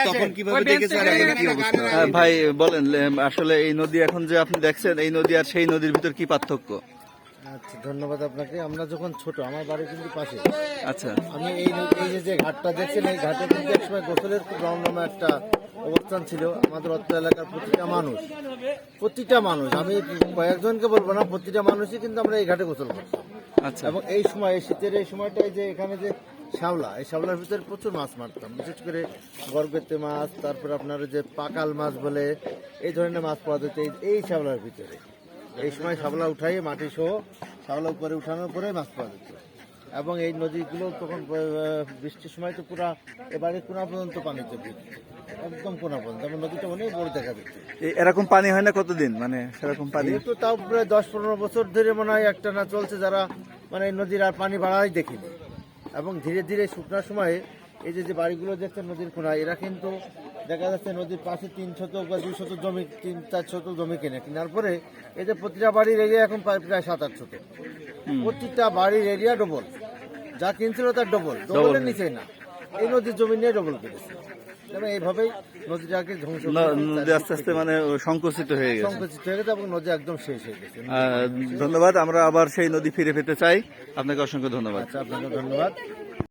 তখন কিভাবে দেখেছেন আর এখন কি অবস্থা? ভাই বলেন, আসলে এই নদী এখন যে আপনি দেখছেন, এই নদী আর সেই নদীর ভিতর কি পার্থক্য? আচ্ছা, ধন্যবাদ আপনাকে। আমরা যখন ছোট, আমার বাড়ি কিন্তু পাশে। আচ্ছা, আমি এই যে ঘাটটা দেখছেন, এই ঘাটে কিন্তু একসময় গোসলের খুব রমরমা একটা অবস্থান ছিল। আমাদের অত্র এলাকার প্রতিটা মানুষ, আমি কয়েকজনকে বলবো না, প্রতিটা মানুষই কিন্তু আমরা এই ঘাটে গোসল করতাম। আচ্ছা, এবং এই সময়, এই শীতের এই সময়টাই যে এখানে যে শ্যাওলা, এই শ্যাওলার ভিতরে প্রচুর মাছ মারতাম, বিশেষ করে গরগেতে মাছ, তারপর আপনার যে পাকাল মাছ বলে এই ধরনের মাছ পাওয়া যেত এই শ্যাওলার ভিতরে। এই সময় শ্যাওলা উঠাই মাটি সহ শ্যাওলা উপরে উঠানোর পরে মাছ পাওয়া যেত। এবং এই নদীগুলো তখন বৃষ্টির সময় তো পুরা এবারে কোনা পর্যন্ত পানিতে ভর্তি, একদম কোনা পর্যন্ত, এবং নদীটা অনেক বড় দেখা যাচ্ছে। এরকম পানি হয় না কতদিন, মানে সেরকম পানি? তো তাও প্রায় 10-15 বছর ধরে মনে হয় একটা না চলছে, যারা মানে এই নদীর আর পানি বাড়াই দেখিনি। এবং ধীরে ধীরে শুকনার সময়ে এই যে বাড়িগুলো দেখছেন নদীর কোনায়, এরা কিন্তু দেখা যাচ্ছে নদীর পাশে 3 শতক বা 2 শতক জমি, 3-4 শতক জমি কেনার পরে এই যে প্রতিটা বাড়ির এরিয়া এখন প্রায় 7-8 শতক। প্রতিটা বাড়ির এরিয়া ডবল, যা কিনছিল তার ডবলের নিচে না, এই নদীর জমি নিয়ে ডবল করেছে। এবং এইভাবেই নদীটাকে ধ্বংস, নদী আস্তে আস্তে মানে সংকুচিত হয়ে গেছে, এবং নদী একদম শেষ হয়ে গেছে। ধন্যবাদ। আমরা আবার সেই নদী ফিরে পেতে চাই। আপনাকে অসংখ্য ধন্যবাদ। আচ্ছা, আপনাকে ধন্যবাদ।